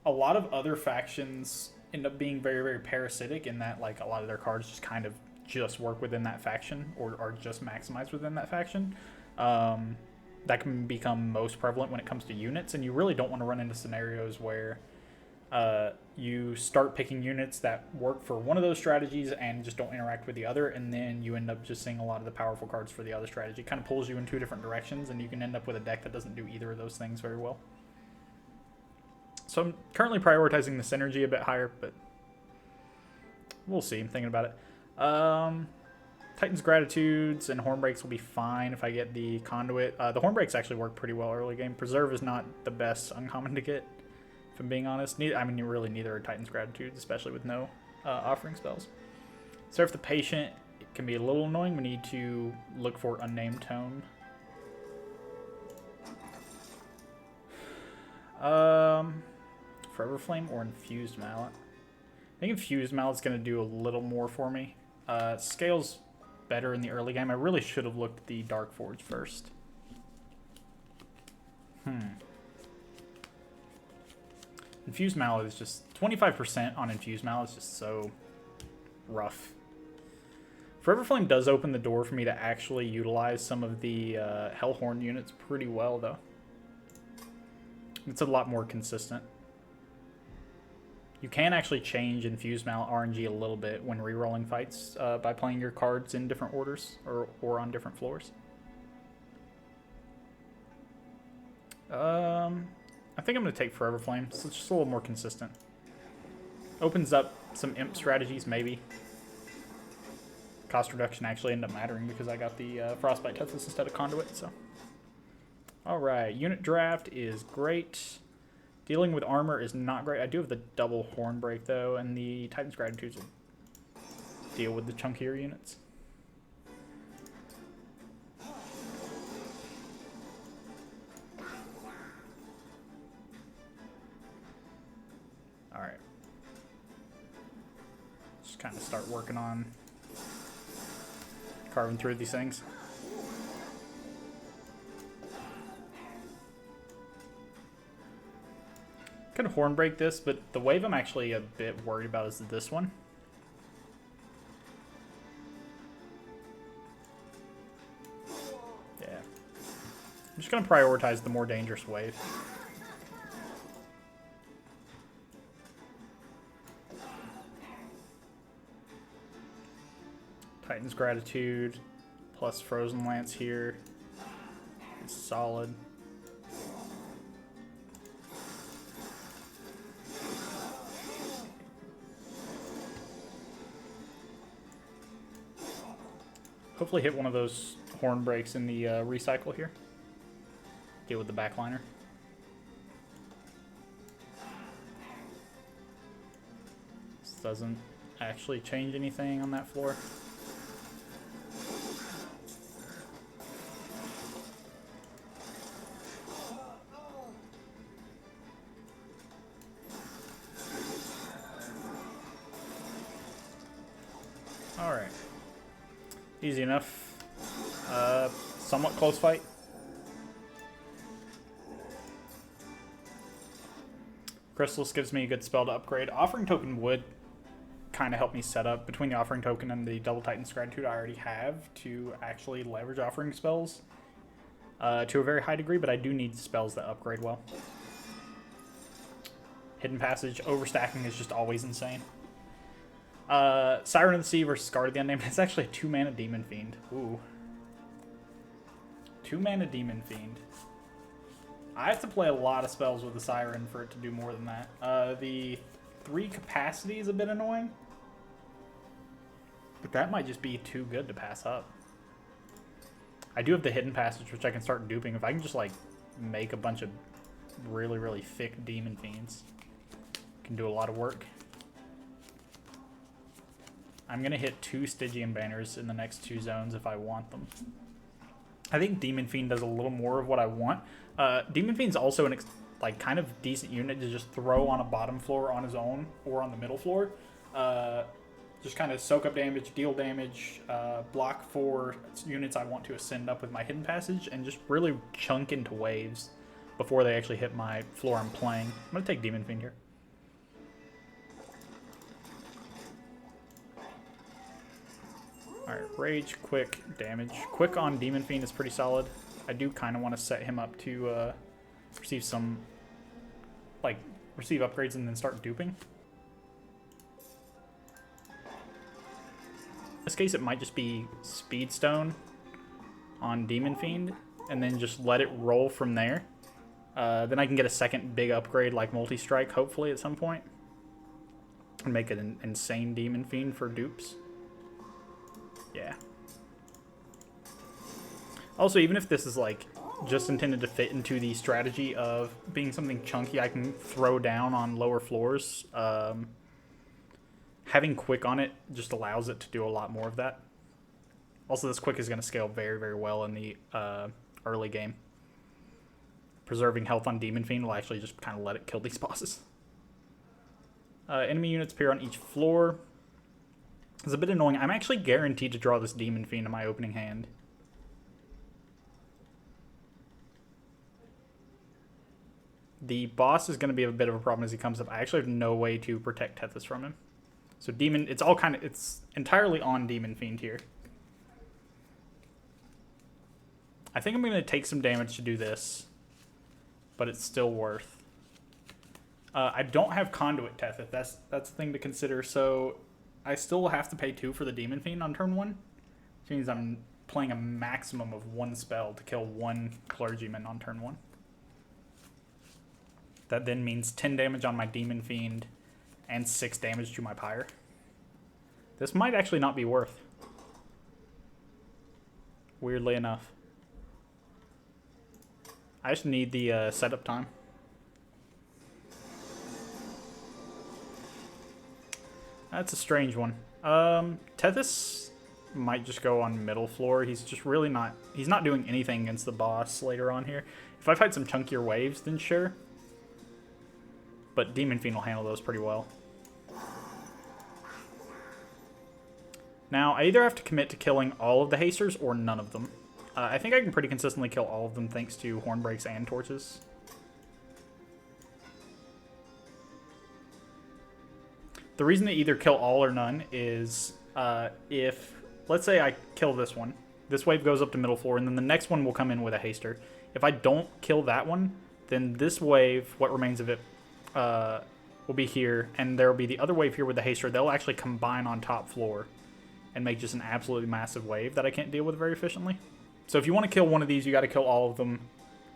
a lot of other factions end up being very, very parasitic in that like a lot of their cards just kind of just work within that faction or are just maximized within that faction. That can become most prevalent when it comes to units, and you really don't want to run into scenarios where you start picking units that work for one of those strategies and just don't interact with the other, and then you end up just seeing a lot of the powerful cards for the other strategy. It kind of pulls you in two different directions, and you can end up with a deck that doesn't do either of those things very well. So I'm currently prioritizing the synergy a bit higher, but we'll see. I'm thinking about it. Titan's Gratitudes and Hornbreaks will be fine if I get the Conduit. The Hornbreaks actually work pretty well early game. Preserve is not the best uncommon to get, if I'm being honest. Really neither are Titan's Gratitudes, especially with no offering spells. Serve the Patient. It can be a little annoying. We need to look for Unnamed Tome. Forever Flame or Infused Mallet. I think Infused Mallet's going to do a little more for me. Scale's better in the early game. I really should have looked at the Dark Forge first. Infused Mallet is just 25% on Infused Mallet is just so rough. Forever Flame does open the door for me to actually utilize some of the hellhorned units pretty well, though. It's a lot more consistent. You can actually change Infused Mallet RNG a little bit when rerolling fights by playing your cards in different orders or on different floors. I think I'm going to take Forever Flame, so it's just a little more consistent. Opens up some imp strategies, maybe. Cost reduction actually ended up mattering because I got the Frostbite Toughness instead of Conduit, so. Alright, unit draft is great. Dealing with armor is not great. I do have the double Hornbreak, though, and the Titan's Gratitudes will deal with the chunkier units. Alright. Just kind of start working on carving through these things. Could Hornbreak this, but the wave I'm actually a bit worried about is this one. Yeah. I'm just going to prioritize the more dangerous wave. Titan's Gratitude plus Frozen Lance here is solid. Hopefully hit one of those horn breaks in the recycle here. Deal with the backliner. This doesn't actually change anything on that floor. Alright. Easy enough. Somewhat close fight. Chrysalis gives me a good spell to upgrade. Offering Token would kind of help me set up between the Offering Token and the Double Titan's Gratitude I already have to actually leverage offering spells to a very high degree, but I do need spells that upgrade well. Hidden Passage, overstacking is just always insane. Siren of the Sea versus Guard of the Unnamed. It's actually a 2-mana Demon Fiend. Ooh. 2-mana Demon Fiend. I have to play a lot of spells with the Siren for it to do more than that. The 3 capacity is a bit annoying. But that might just be too good to pass up. I do have the Hidden Passage, which I can start duping. If I can just, like, make a bunch of really, really thick Demon Fiends, can do a lot of work. I'm going to hit 2 Stygian banners in the next 2 zones if I want them. I think Demon Fiend does a little more of what I want. Demon Fiend's also an kind of decent unit to just throw on a bottom floor on his own or on the middle floor. Just kind of soak up damage, deal damage, block for units I want to ascend up with my Hidden Passage, and just really chunk into waves before they actually hit my floor I'm playing. I'm going to take Demon Fiend here. Alright, rage, quick, damage. Quick on Demon Fiend is pretty solid. I do kind of want to set him up to receive some, like, receive upgrades and then start duping. In this case, it might just be Speed Stone on Demon Fiend, and then just let it roll from there. Then I can get a second big upgrade like Multi-Strike, hopefully, at some point. And make it an insane Demon Fiend for dupes. Yeah. Also, even if this is, like, just intended to fit into the strategy of being something chunky I can throw down on lower floors, having quick on it just allows it to do a lot more of that. Also, this quick is going to scale very, very well in the early game. Preserving health on Demon Fiend will actually just kind of let it kill these bosses. Enemy units appear on each floor. It's a bit annoying. I'm actually guaranteed to draw this Demon Fiend in my opening hand. The boss is going to be a bit of a problem as he comes up. I actually have no way to protect Tethys from him. So Demon, it's entirely on Demon Fiend here. I think I'm going to take some damage to do this, but it's still worth. I don't have Conduit Tethys. That's the thing to consider. So I still have to pay 2 for the Demon Fiend on turn 1. Which means I'm playing a maximum of 1 spell to kill 1 Clergyman on turn 1. That then means 10 damage on my Demon Fiend and 6 damage to my Pyre. This might actually not be worth. Weirdly enough. I just need the setup time. That's a strange one. Tethys might just go on middle floor. He's just really not... He's not doing anything against the boss later on here. If I fight some chunkier waves, then sure. But Demon Fiend will handle those pretty well. Now, I either have to commit to killing all of the hasters or none of them. I think I can pretty consistently kill all of them thanks to horn breaks and torches. The reason to either kill all or none is if, let's say I kill this one, this wave goes up to middle floor, and then the next one will come in with a haster. If I don't kill that one, then this wave, what remains of it, will be here, and there will be the other wave here with the haster. They'll actually combine on top floor and make just an absolutely massive wave that I can't deal with very efficiently. So if you want to kill one of these, you got to kill all of them.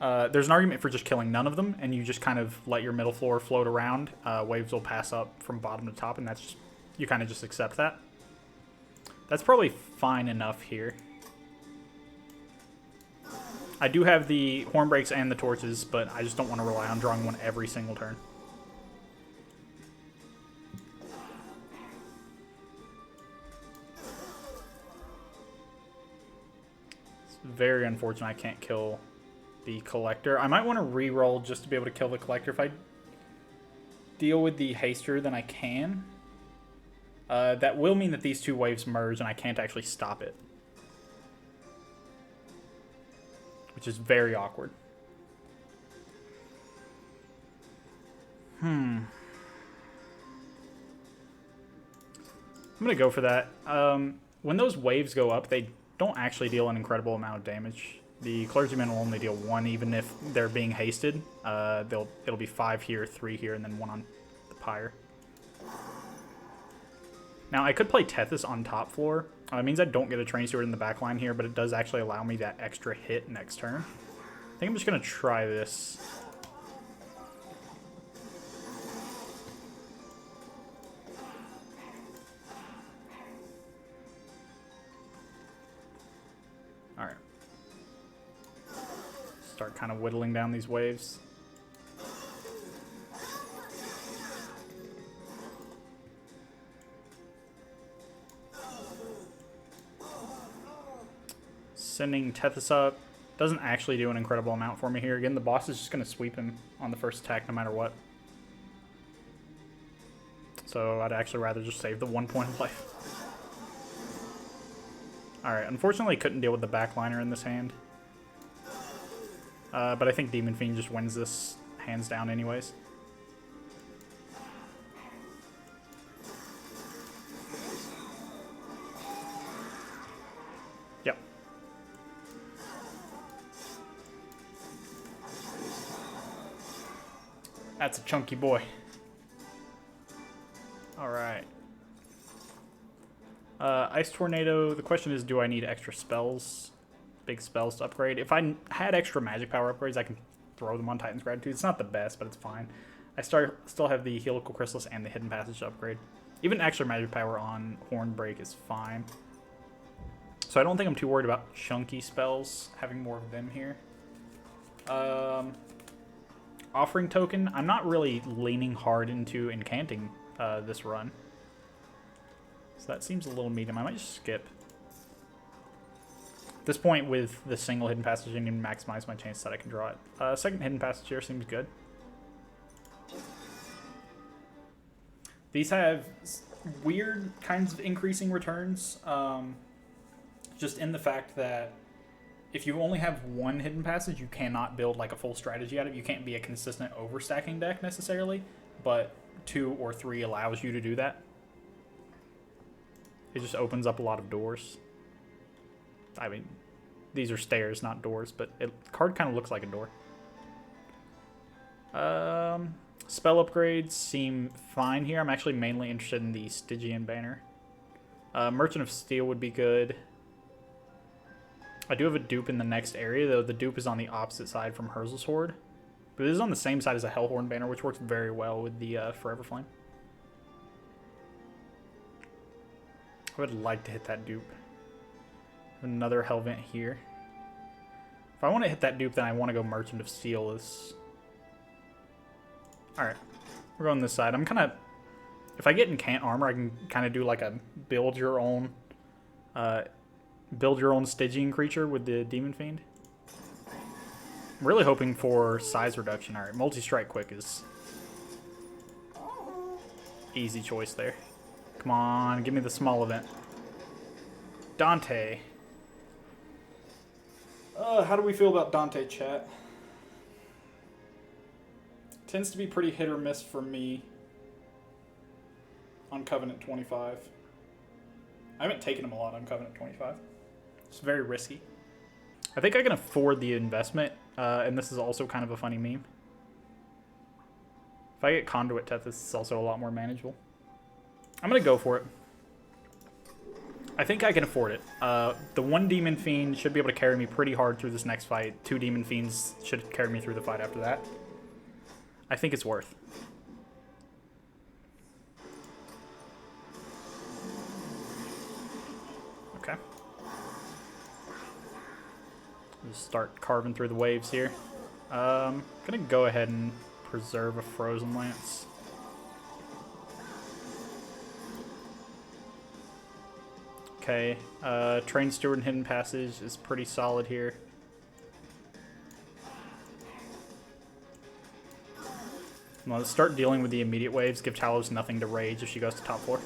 There's an argument for just killing none of them, and you just kind of let your middle floor float around. Waves will pass up from bottom to top, and that's just, you kind of just accept that. That's probably fine enough here. I do have the horn breaks and the torches, but I just don't want to rely on drawing one every single turn. It's very unfortunate I can't kill the collector. I might want to re-roll just to be able to kill the collector. If I deal with the haster, then I can. That will mean that these two waves merge and I can't actually stop it, which is very awkward. I'm gonna go for that. When those waves go up, they don't actually deal an incredible amount of damage. The clergymen will only deal 1, even if they're being hasted. It'll be 5 here, 3 here, and then 1 on the pyre. Now, I could play Tethys on top floor. It means I don't get a train steward in the back line here, but it does actually allow me that extra hit next turn. I think I'm just going to try this. Alright. Start kind of whittling down these waves. Sending Tethys up doesn't actually do an incredible amount for me here. Again, the boss is just going to sweep him on the first attack no matter what. So I'd actually rather just save the 1 point of life. Alright, unfortunately I couldn't deal with the backliner in this hand. But I think Demon Fiend just wins this hands down anyways. That's a chunky boy. Alright. Ice Tornado, the question is, do I need extra spells? Big spells to upgrade? If I had extra magic power upgrades, I can throw them on Titan's Gratitude. It's not the best, but it's fine. I still have the Helical Chrysalis and the Hidden Passage to upgrade. Even extra magic power on Horn Break is fine. So I don't think I'm too worried about chunky spells, having more of them here. Offering Token, I'm not really leaning hard into incanting this run. So that seems a little medium. I might just skip. At this point, with the single Hidden Passage, I need to maximize my chance that I can draw it. Second Hidden Passage here seems good. These have weird kinds of increasing returns, just in the fact that if you only have one Hidden Passage, you cannot build like a full strategy out of it. You can't be a consistent overstacking deck necessarily, but 2 or 3 allows you to do that. It just opens up a lot of doors. I mean, these are stairs, not doors, but the card kind of looks like a door. Spell upgrades seem fine here. I'm actually mainly interested in the Stygian banner. Merchant of Steel would be good. I do have a dupe in the next area, though the dupe is on the opposite side from Herzl's Horde. But it is on the same side as a hellhorned banner, which works very well with the Forever Flame. I would like to hit that dupe. Another Hell Vent here. If I want to hit that dupe, then I want to go Merchant of Steel. Alright, we're going this side. I'm kind of... If I get Incant Armor, I can kind of do like a build your own Stygian creature with the Demon Fiend. I'm really hoping for size reduction. Alright, Multi-Strike Quick is... easy choice there. Come on, give me the small event. Dante. How do we feel about Dante, chat? Tends to be pretty hit or miss for me on Covenant 25. I haven't taken him a lot on Covenant 25. It's very risky. I think I can afford the investment, and this is also kind of a funny meme. If I get Conduit Tethys, it's also a lot more manageable. I'm going to go for it. I think I can afford it. The 1 Demon Fiend should be able to carry me pretty hard through this next fight. 2 Demon Fiends should carry me through the fight after that. I think it's worth. Okay. Just start carving through the waves here. I'm going to go ahead and preserve a Frozen Lance. Okay, Train Steward and Hidden Passage is pretty solid here. Well, let's start dealing with the immediate waves. Give Talos nothing to rage if she goes to top 4.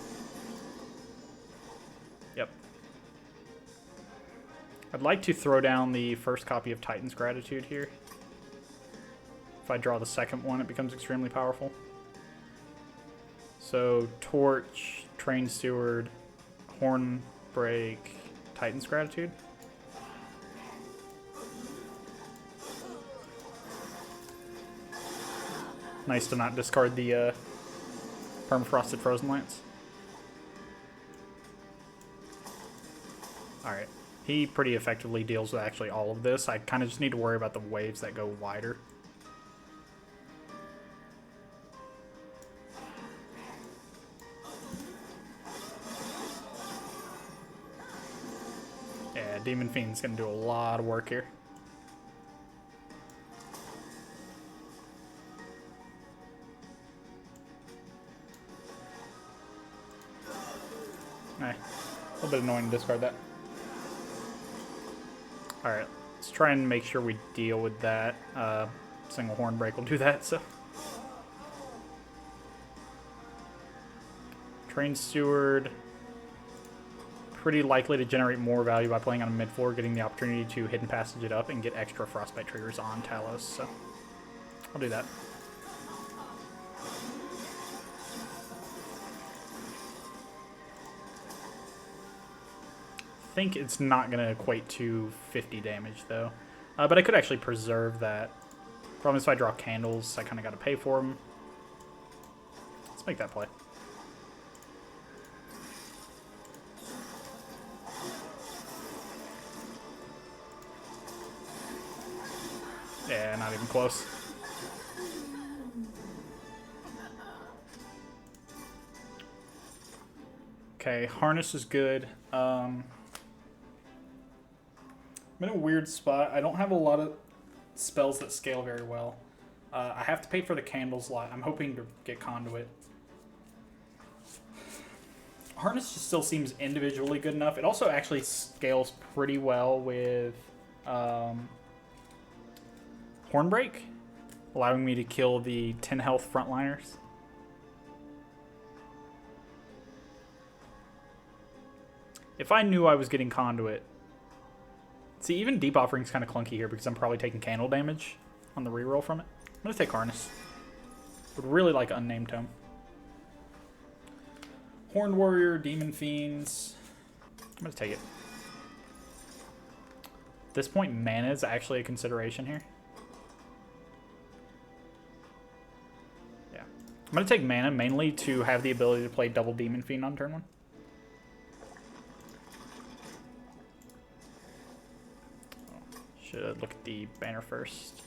Yep. I'd like to throw down the first copy of Titan's Gratitude here. If I draw the second one, it becomes extremely powerful. So, Torch, Train Steward, Horn Break, Titan's Gratitude. Nice to not discard the Permafrosted Frozen Lance. Alright. He pretty effectively deals with actually all of this. I kind of just need to worry about the waves that go wider. Yeah, Demon Fiend's gonna do a lot of work here. A little bit annoying to discard that. Alright, let's try and make sure we deal with that. Single Horn Break will do that, so. Train Steward. Pretty likely to generate more value by playing on a mid-floor, getting the opportunity to Hidden Passage it up and get extra Frostbite triggers on Talos, so I'll do that. I think it's not going to equate to 50 damage, though. But I could actually preserve that. Problem is, if I draw candles, I kind of got to pay for them. Let's make that play. Yeah, not even close. Okay, harness is good. I'm in a weird spot. I don't have a lot of spells that scale very well. I have to pay for the candles lot. I'm hoping to get conduit. Harness just still seems individually good enough. It also actually scales pretty well with Hornbreak, allowing me to kill the 10 health frontliners. If I knew I was getting conduit... See, even Deep Offering's kind of clunky here because I'm probably taking candle damage on the reroll from it. I'm going to take Harness. Would really like Unnamed Tome. Horned Warrior, Demon Fiends. I'm going to take it. At this point, mana is actually a consideration here. Yeah. I'm going to take mana mainly to have the ability to play double Demon Fiend on turn 1. Should look at the banner first.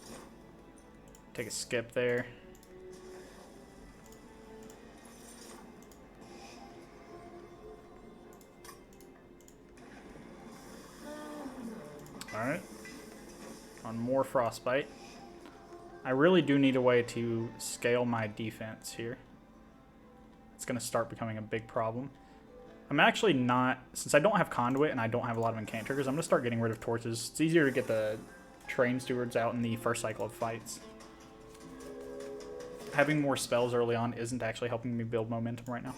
Take a skip there. Alright. On more Frostbite. I really do need a way to scale my defense here. It's going to start becoming a big problem. I'm actually not, since I don't have Conduit and I don't have a lot of Incant Triggers, I'm going to start getting rid of Torches. It's easier to get the Train Stewards out in the first cycle of fights. Having more spells early on isn't actually helping me build momentum right now.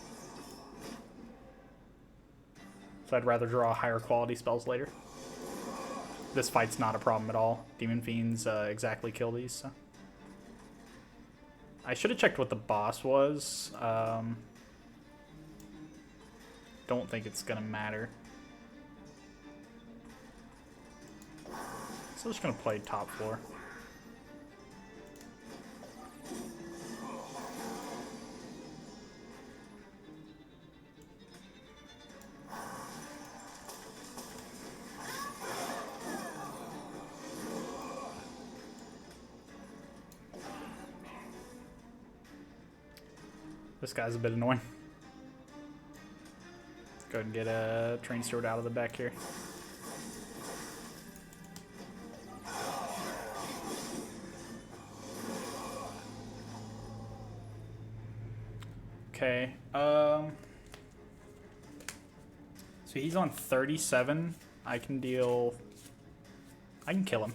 So I'd rather draw higher quality spells later. This fight's not a problem at all. Demon Fiends exactly kill these, so. I should have checked what the boss was. Don't think it's gonna matter. So I'm just gonna play top floor. This guy's a bit annoying. Go ahead and get a Train Steward out of the back here. Okay. So he's on 37. I can kill him.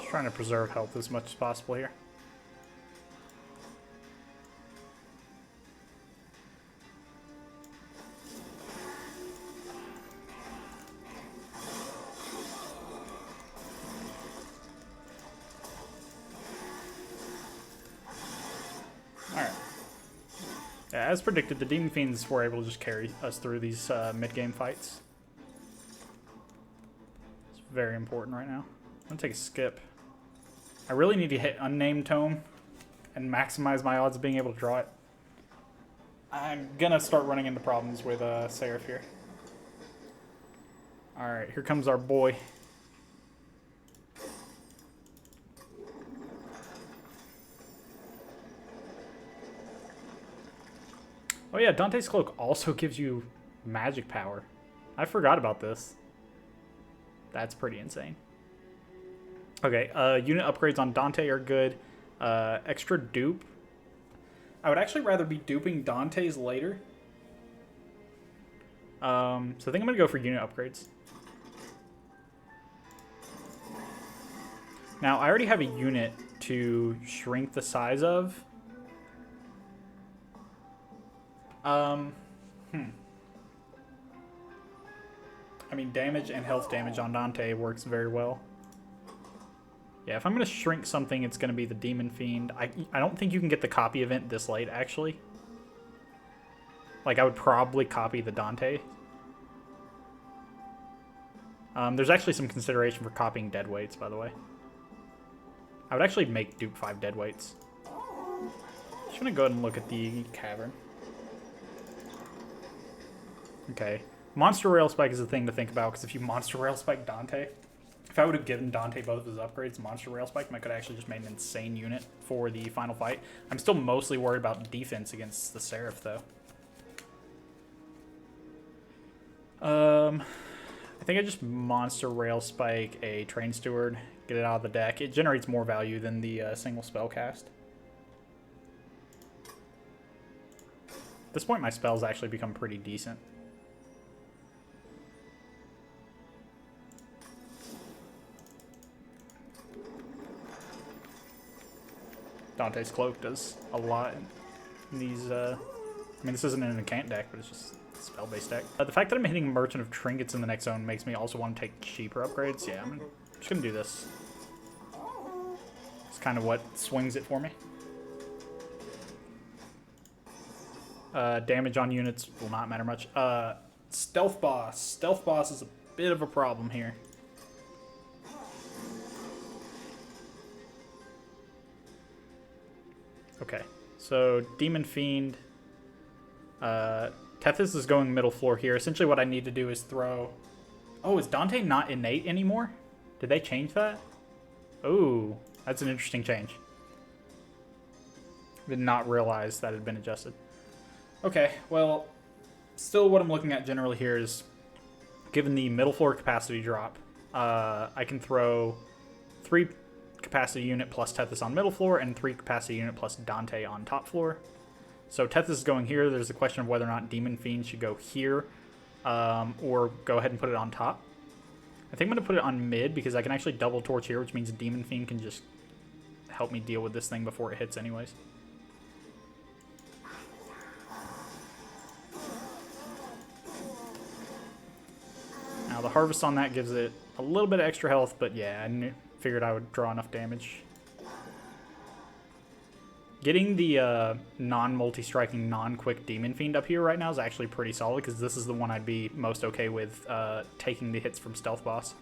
Trying to preserve health as much as possible here. Alright. Yeah, as predicted, the Demon Fiends were able to just carry us through these mid-game fights. It's very important right now. I'm going to take a skip. I really need to hit Unnamed Tome and maximize my odds of being able to draw it. I'm going to start running into problems with Seraph here. Alright, here comes our boy. Oh yeah, Dante's Cloak also gives you magic power. I forgot about this. That's pretty insane. Okay, unit upgrades on Dante are good. Extra dupe. I would actually rather be duping Dante's later. So I think I'm going to go for unit upgrades. Now, I already have a unit to shrink the size of. I mean, damage and health damage on Dante works very well. Yeah, if I'm going to shrink something, it's going to be the Demon Fiend. I don't think you can get the copy event this late, actually. Like, I would probably copy the Dante. There's actually some consideration for copying deadweights, by the way. I would actually make Duke 5 deadweights. Just going to go ahead and look at the cavern. Okay. Monster Rail Spike is a thing to think about, because if you Monster Rail Spike Dante... If I would have given Dante both of his upgrades, Monster Rail Spike, I could have actually just made an insane unit for the final fight. I'm still mostly worried about defense against the Seraph, though. I think I just Monster Rail Spike a Train Steward, get it out of the deck. It generates more value than the single spell cast. At this point, my spells actually become pretty decent. Dante's Cloak does a lot in these, I mean, this isn't an incant deck, but it's just a spell-based deck. The fact that I'm hitting Merchant of Trinkets in the next zone makes me also want to take cheaper upgrades. Yeah, I'm just going to do this. It's kind of what swings it for me. Damage on units will not matter much. Stealth Boss. Stealth Boss is a bit of a problem here. Okay, so Demon Fiend. Tethys is going middle floor here. Essentially what I need to do is throw... Oh, is Dante not innate anymore? Did they change that? Oh, that's an interesting change. Did not realize that had been adjusted. Okay, well, still what I'm looking at generally here is, given the middle floor capacity drop, I can throw 3 capacity unit plus Tethys on middle floor and 3 capacity unit plus Dante on top floor. So Tethys is going here. There's a question of whether or not Demon Fiend should go here or go ahead and put it on top. I think I'm going to put it on mid because I can actually double torch here, which means Demon Fiend can just help me deal with this thing before it hits anyways. Now the Harvest on that gives it a little bit of extra health, but yeah, I figured I would draw enough damage. Getting the non-multi-striking, non-quick Demon Fiend up here right now is actually pretty solid, because this is the one I'd be most okay with taking the hits from Stealth Boss.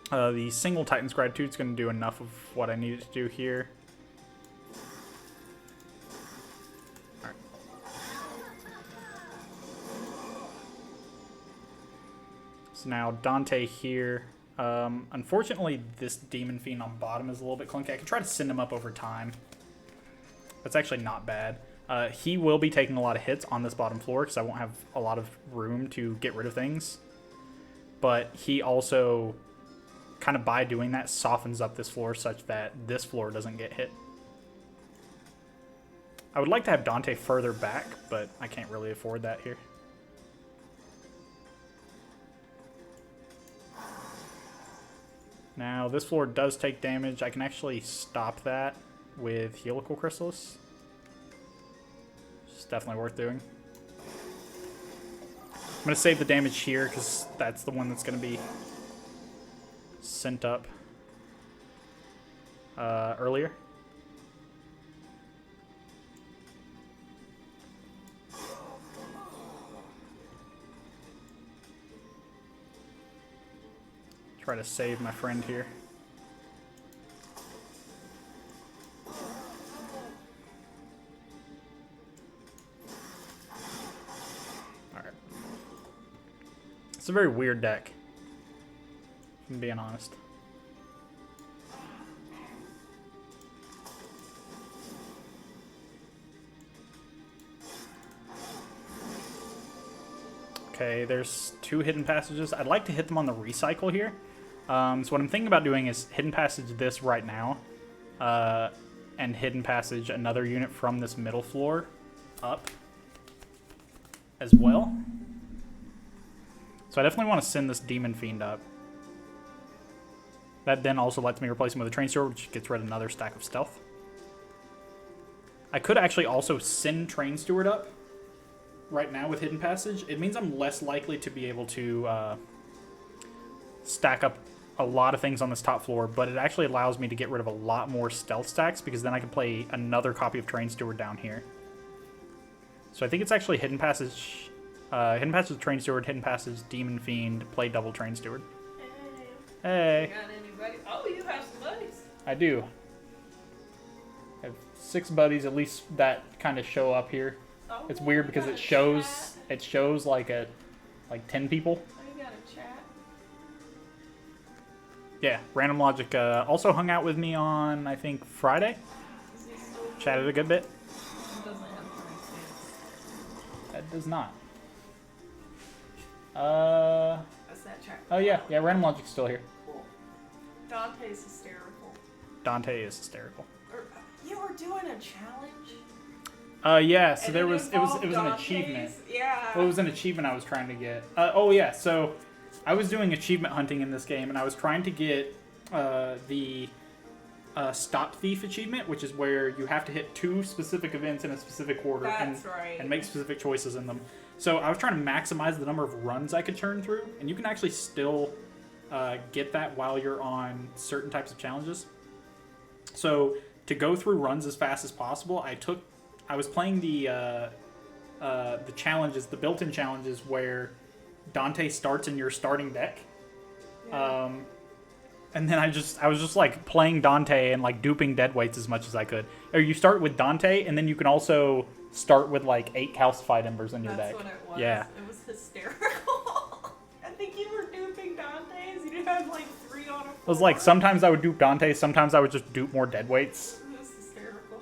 The single Titan's Gratitude is going to do enough of what I need it to do here. Alright. So now Dante here. Unfortunately, this Demon Fiend on bottom is a little bit clunky. I can try to send him up over time. That's actually not bad. He will be taking a lot of hits on this bottom floor because I won't have a lot of room to get rid of things. But he also, kind of by doing that, softens up this floor such that this floor doesn't get hit. I would like to have Dante further back, but I can't really afford that here. Now, this floor does take damage. I can actually stop that with Helical Chrysalis. It's definitely worth doing. I'm going to save the damage here because that's the one that's going to be sent up earlier. Try to save my friend here. Alright. It's a very weird deck, if I'm being honest. Okay, there's 2 hidden passages. I'd like to hit them on the recycle here. So what I'm thinking about doing is hidden passage this right now, and hidden passage another unit from this middle floor up as well. So I definitely want to send this Demon Fiend up. That then also lets me replace him with a Train Steward, which gets rid of another stack of stealth. I could actually also send Train Steward up right now with hidden passage. It means I'm less likely to be able to stack up a lot of things on this top floor, but it actually allows me to get rid of a lot more stealth stacks because then I can play another copy of Train Steward down here. So I think it's actually Hidden Passage, Train Steward, Hidden Passage, Demon Fiend, play double Train Steward. Hey. You got anybody? Oh, you have some buddies. I do. I have 6 buddies at least that kind of show up here. Oh, It's weird because it shows like 10 people. Oh, you got a chat. Yeah, Random Logic also hung out with me on, I think, Friday. Is he still Chatted a good bit. He doesn't have friends. That does not. That's that chat. Oh yeah, Random Logic's still here. Cool. Dante's hysterical. Dante is hysterical. You were doing a challenge? Yeah, so And it was an Dante's? achievement. Yeah. Well, it was an achievement I was trying to get. Oh yeah, so I was doing achievement hunting in this game, and I was trying to get the Stop Thief achievement, which is where you have to hit 2 specific events in a specific order and make specific choices in them. So I was trying to maximize the number of runs I could churn through, and you can actually still get that while you're on certain types of challenges. So to go through runs as fast as possible, I was playing the challenges, the built-in challenges where Dante starts in your starting deck. Yeah. And then I was just like playing Dante and like duping deadweights as much as I could. Or you start with Dante, and then you can also start with like 8 calcified embers in your deck. That's what it was. Yeah. It was hysterical. I think you were duping Dante's. You had like 3 on a 4. It was like sometimes I would dupe Dante, sometimes I would just dupe more deadweights. It was hysterical.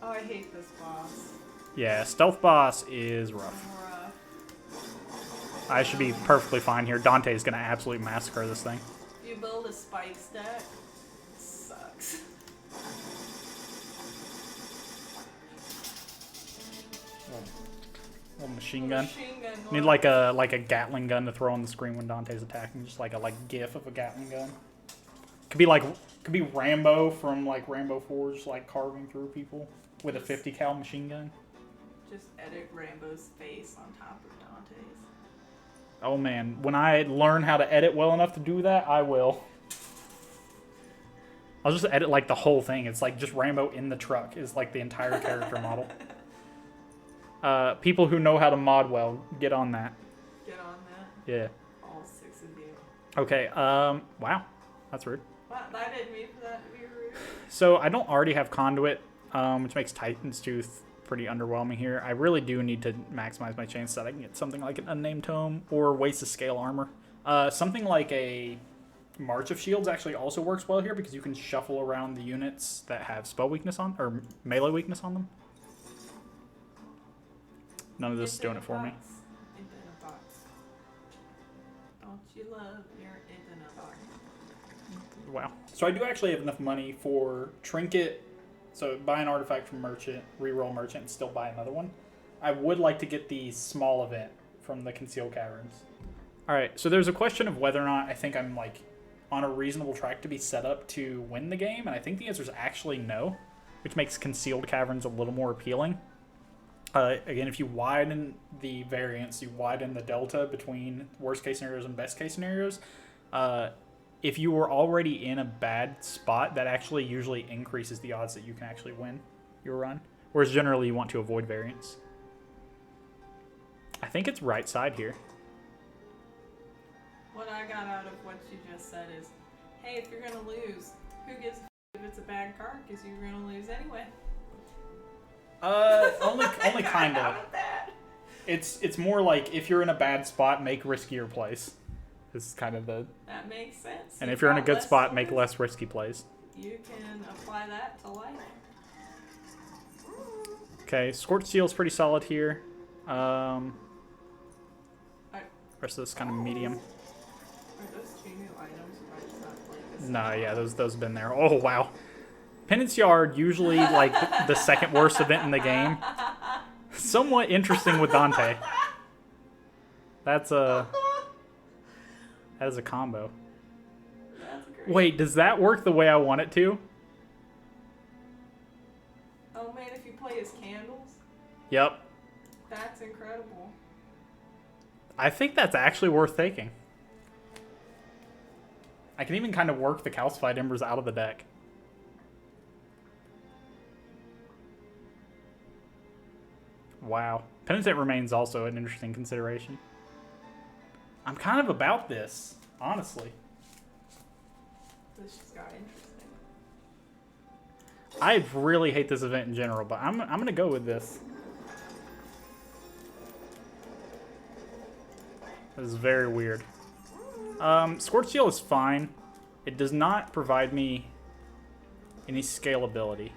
Oh, I hate this boss. Yeah, stealth boss is rough. I should be perfectly fine here. Dante is going to absolutely massacre this thing. You build a spike stack. It sucks. Little machine gun. Gun Need like a Gatling gun to throw on the screen when Dante's attacking, just like a GIF of a Gatling gun. Could be Rambo from like Rambo 4, just like carving through people with a 50 cal machine gun. Just edit Rambo's face on top of Dante's. Oh man, when I learn how to edit well enough to do that, I will. I'll just edit like the whole thing. It's like just Rambo in the truck is like the entire character model. People who know how to mod well, get on that. Get on that? Yeah. All 6 of you. Okay, wow. That's rude. Wow, I didn't mean for that to be rude. So I don't already have Conduit, which makes Titan's Tooth pretty underwhelming here. I really do need to maximize my chance that I can get something like an Unnamed Tome or Waste of Scale Armor. Something like a March of Shields actually also works well here because you can shuffle around the units that have spell weakness on, or melee weakness on them. None of this is doing it for me. Don't you love your Infinite box? Wow. So I do actually have enough money for Trinket. So buy an artifact from Merchant, reroll Merchant, and still buy another one. I would like to get the small event from the Concealed Caverns. All right, so there's a question of whether or not I think I'm like on a reasonable track to be set up to win the game, and I think the answer is actually no, which makes Concealed Caverns a little more appealing. Again, if you widen the variance, you widen the delta between worst case scenarios and best case scenarios. If you were already in a bad spot, that actually usually increases the odds that you can actually win your run. Whereas generally you want to avoid variance. I think it's right side here. What I got out of what you just said is, hey, if you're gonna lose, who gives a if it's a bad card? Because you're gonna lose anyway. Only kind of. It's more like if you're in a bad spot, make riskier plays. This is kind of the. That makes sense. And if you're in a good spot, make less risky plays. You can apply that to life. Okay, Scorch Seal's pretty solid here. Rest of this kind of medium. Are those 2 new items? Or I just not playing this? No, yeah, those have been there. Oh wow, Penance Yard usually like the second worst event in the game. Somewhat interesting with Dante. That is a combo. That's great. Wait, does that work the way I want it to? Oh man, if you play as candles, Yep. that's incredible. I think that's actually worth taking. I can even kind of work the calcified embers out of the deck. Wow. Penitent remains also an interesting consideration. I'm kind of about this, honestly. This just got interesting. I really hate this event in general, but I'm gonna go with this. This is very weird. Scorch Seal is fine. It does not provide me any scalability.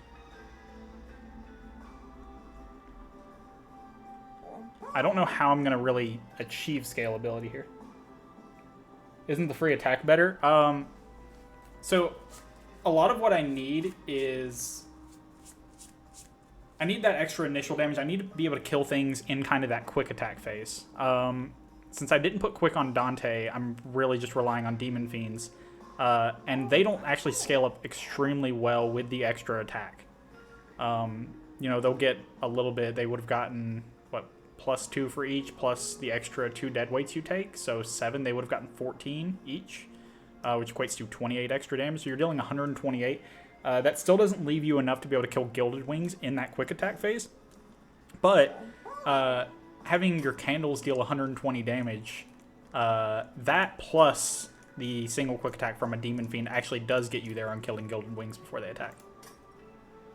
I don't know how I'm gonna really achieve scalability here. Isn't the free attack better? So a lot of what I need is I need that extra initial damage. I need to be able to kill things in kind of that quick attack phase. Since I didn't put quick on Dante, I'm really just relying on Demon Fiends. And they don't actually scale up extremely well with the extra attack. You know, they'll get a little bit. They would have gotten, what, +2 for each, plus the extra 2 dead weights you take. So 7, they would have gotten 14 each, which equates to 28 extra damage. So you're dealing 128. That still doesn't leave you enough to be able to kill Gilded Wings in that quick attack phase. But having your candles deal 120 damage, that plus the single quick attack from a Demon Fiend actually does get you there on killing Gilded Wings before they attack.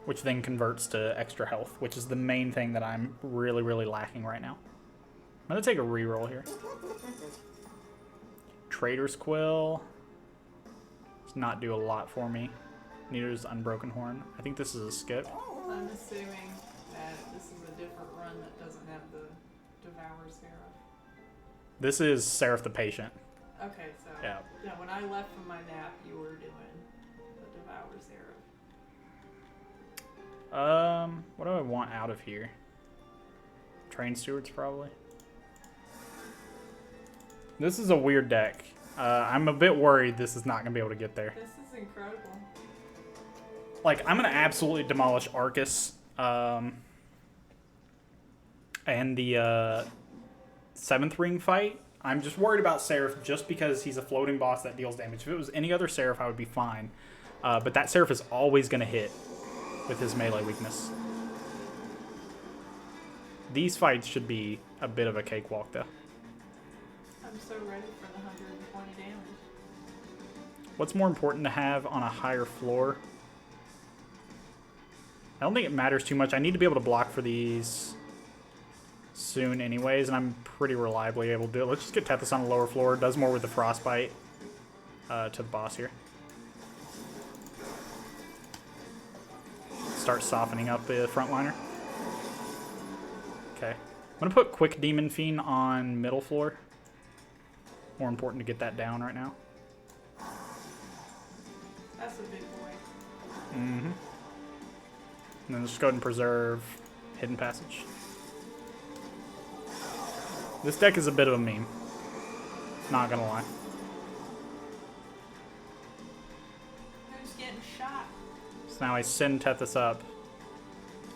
Which then converts to extra health, which is the main thing that I'm really, really lacking right now. I'm going to take a reroll here. Trader's Quill does not do a lot for me. Neither does Unbroken Horn. I think this is a skip. I'm assuming that this is a different run that doesn't have the Devour Seraph. This is Seraph the Patient. Okay, so Yeah. When I left from my nap, you were doing the Devour Seraph. What do I want out of here? Train Stewards, probably. This is a weird deck. I'm a bit worried this is not going to be able to get there. This is incredible. Like, I'm going to absolutely demolish Arcus. And the 7th ring fight. I'm just worried about Seraph just because he's a floating boss that deals damage. If it was any other Seraph, I would be fine. But that Seraph is always going to hit with his melee weakness. These fights should be a bit of a cakewalk, though. I'm so ready for the 120 damage. What's more important to have on a higher floor? I don't think it matters too much. I need to be able to block for these soon anyways, and I'm pretty reliably able to do it. Let's just get Tethys on the lower floor. It does more with the Frostbite to the boss here. Start softening up the frontliner. Okay. I'm going to put Quick Demon Fiend on middle floor. More important to get that down right now. That's a big boy. Mm-hmm. And then just go ahead and preserve Hidden Passage. This deck is a bit of a meme. Not gonna lie. Who's getting shot? So now I send Tethys up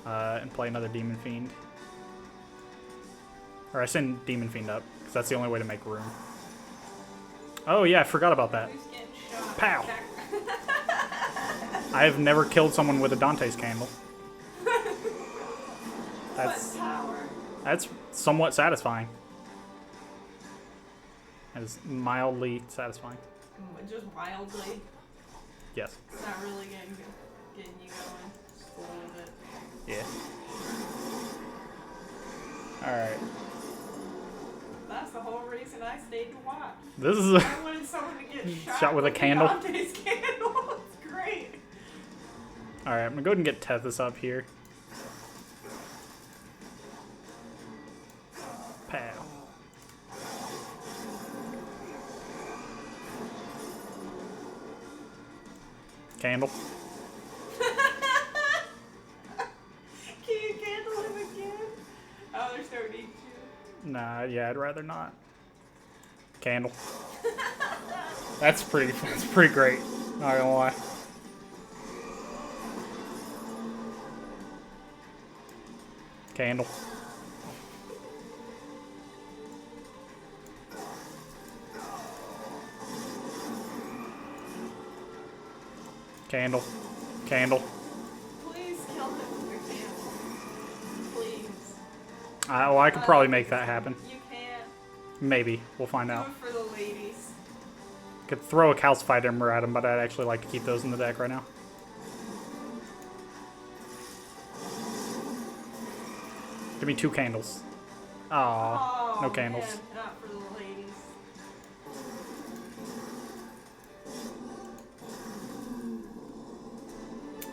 and play another Demon Fiend. Or I send Demon Fiend up, because that's the only way to make room. Oh yeah, I forgot about that. Who's getting shot? Pow! I have never killed someone with a Dante's Candle. That's, power. that's somewhat satisfying. That is mildly satisfying. Just wildly. Yes. It's not really getting you going just a little bit. Yeah. Alright. That's the whole reason I stayed to watch. This is a I wanted someone to get shot with a candle. Dante's candle. It's great. Alright, I'm gonna go ahead and get Tethys up here. Pow. Candle. Can you candle him again? Oh, there's no need to. Nah, yeah, I'd rather not. Candle. That's pretty great. Not gonna lie. Candle. Candle. Candle. Please kill him with your candle. Please. Well, I could probably make that happen. You can't. Maybe. We'll find Do out. it for the ladies. Could throw a calcified ember at him, but I'd actually like to keep those in the deck right now. Give me 2 candles. Aw, no candles. Man, not for the ladies.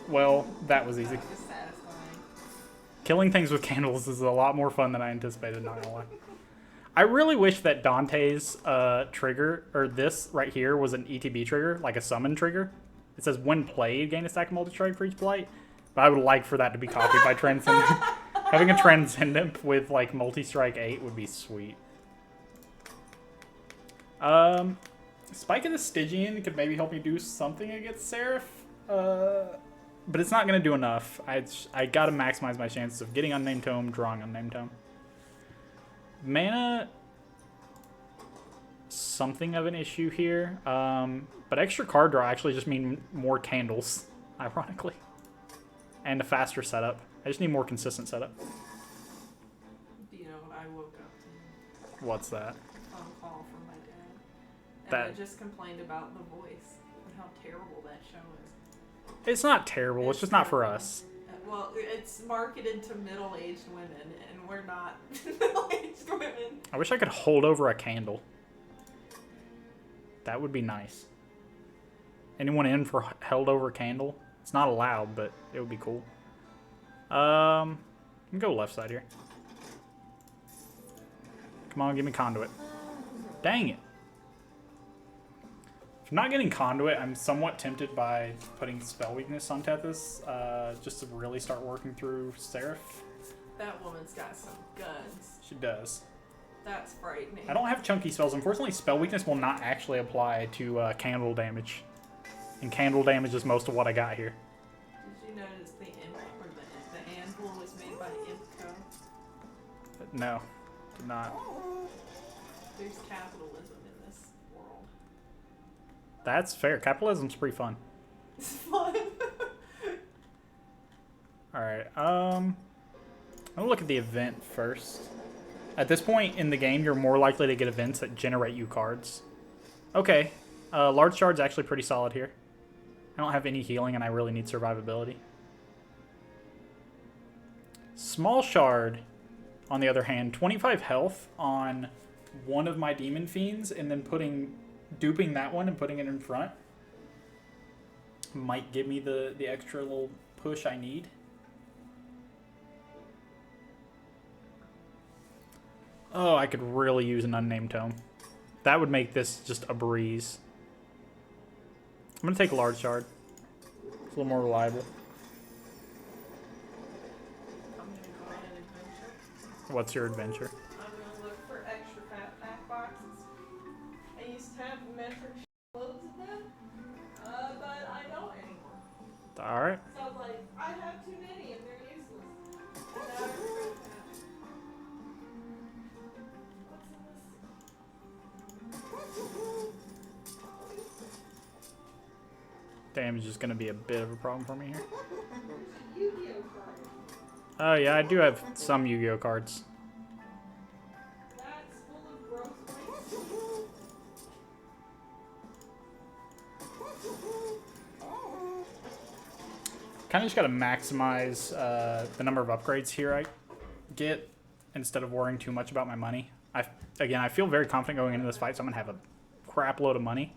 Well, that was easy. That was satisfying. Killing things with candles is a lot more fun than I anticipated, not gonna lie. I really wish that Dante's trigger, or this right here, was an ETB trigger, like a summon trigger. It says, when played, gain a stack of multi-strike for each blight. But I would like for that to be copied by Transcendent. Having a Transcendent with, like, multi-strike 8 would be sweet. Spike of the Stygian could maybe help me do something against Seraph. But it's not going to do enough. I got to maximize my chances of getting Unnamed Tome, drawing Unnamed Tome. Mana, something of an issue here. But extra card draw actually just mean more candles, ironically. And a faster setup. I just need more consistent setup. You know, I woke up to What's that? a phone call from my dad. And That- I just complained about The Voice and how terrible that show is. It's not terrible. It's just not for us. Well, it's marketed to middle-aged women, and we're not middle-aged women. I wish I could hold over a candle. That would be nice. Anyone in for held over candle? It's not allowed, but it would be cool. I'm gonna go left side here. Come on, give me conduit. Dang it. If I'm not getting conduit, I'm somewhat tempted by putting spell weakness on Tethys, just to really start working through Seraph. That woman's got some guns. She does. That's frightening. I don't have chunky spells. Unfortunately, spell weakness will not actually apply to candle damage. And candle damage is most of what I got here. Did you notice the imp, or the anvil was made by Impco? But no, did not. There's capitalism in this world. That's fair. Capitalism's pretty fun. It's fun. Alright, I'm gonna look at the event first. At this point in the game, you're more likely to get events that generate you cards. Okay, large shard's actually pretty solid here. I don't have any healing and I really need survivability. Small shard, on the other hand, 25 health on one of my demon fiends and then duping that one and putting it in front might give me the extra little push I need. Oh, I could really use an Unnamed Tome. That would make this just a breeze. I'm going to take a large shard. It's a little more reliable. I'm gonna go on an adventure. What's your adventure? I'm gonna look for extra fat pack boxes. I used to have metric loads of them, but I don't anymore. Alright. So I was like, I have too many and they're useless. And now I regret that. What's in this? Damage is going to be a bit of a problem for me here. There's a Yu-Gi-Oh card. Oh yeah, I do have some Yu-Gi-Oh cards. That's full of gross waste. Kind of just got to maximize the number of upgrades here I get instead of worrying too much about my money. Again, I feel very confident going into this fight, so I'm going to have a crap load of money.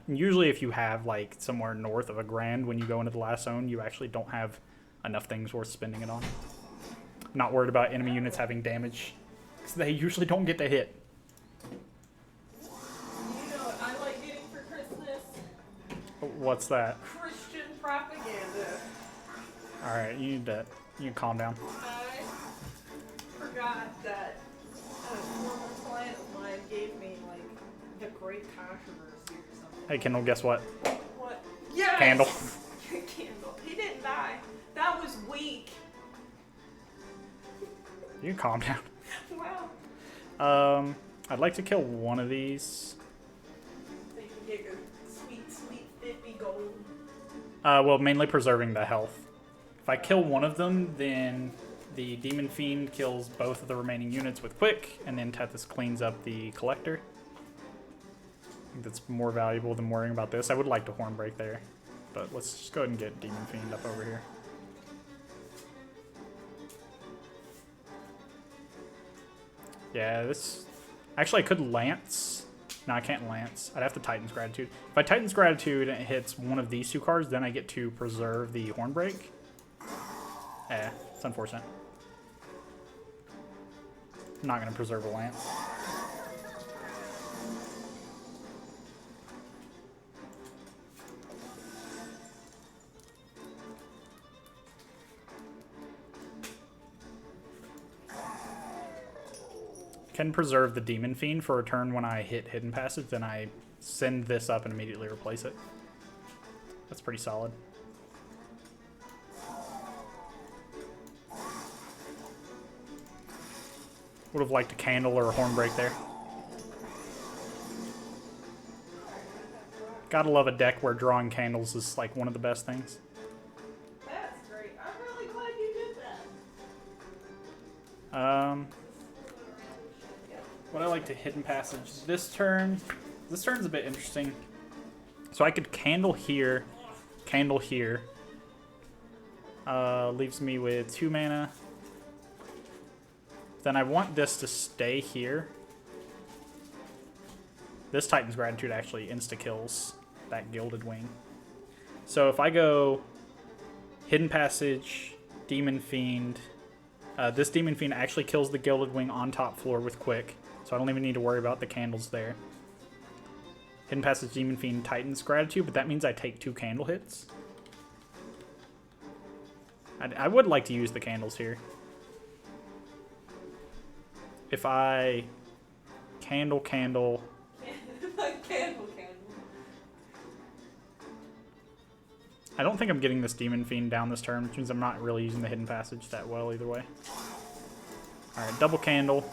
Usually if you have like somewhere north of $1,000 when you go into the last zone, you actually don't have enough things worth spending it on. I'm not worried about enemy units having damage, because they usually don't get to hit. You know what I like getting for Christmas? What's that? Christian propaganda. Alright, you can calm down. I forgot that a former client of mine gave me like the Great Controversy or something. Hey Kendall, guess what? What? Yes! Candle. Candle. He didn't die. That was weak. You can calm down. Wow. I'd like to kill one of these. So you can get your sweet, sweet 50 gold. Well, mainly preserving the health. If I kill one of them, then the Demon Fiend kills both of the remaining units with quick, and then Tethys cleans up the collector. I think that's more valuable than worrying about this. I would like to horn break there, but let's just go ahead and get Demon Fiend up over here. Yeah, this... Actually, I could Lance. No, I can't Lance. I'd have to Titan's Gratitude. If I Titan's Gratitude and it hits one of these two cards, then I get to preserve the horn break. Yeah, it's unfortunate. I'm not going to preserve a Lance. Can preserve the Demon Fiend for a turn when I hit Hidden Passage, then I send this up and immediately replace it. That's pretty solid. Would have liked a candle or a horn break there. Gotta love a deck where drawing candles is like one of the best things. That's great. I'm really glad you did that. What I like to Hidden Passage this turn. This turn's a bit interesting. So I could candle here, candle here. Leaves me with 2 mana. Then I want this to stay here. This Titan's Gratitude actually insta-kills that Gilded Wing. So if I go Hidden Passage, Demon Fiend, this Demon Fiend actually kills the Gilded Wing on top floor with quick. So I don't even need to worry about the candles there. Hidden Passage, Demon Fiend, Titan's Gratitude, but that means I take 2 candle hits. I would like to use the candles here. If I candle. Candle. I don't think I'm getting this Demon Fiend down this turn, which means I'm not really using the Hidden Passage that well either way. Alright, double candle.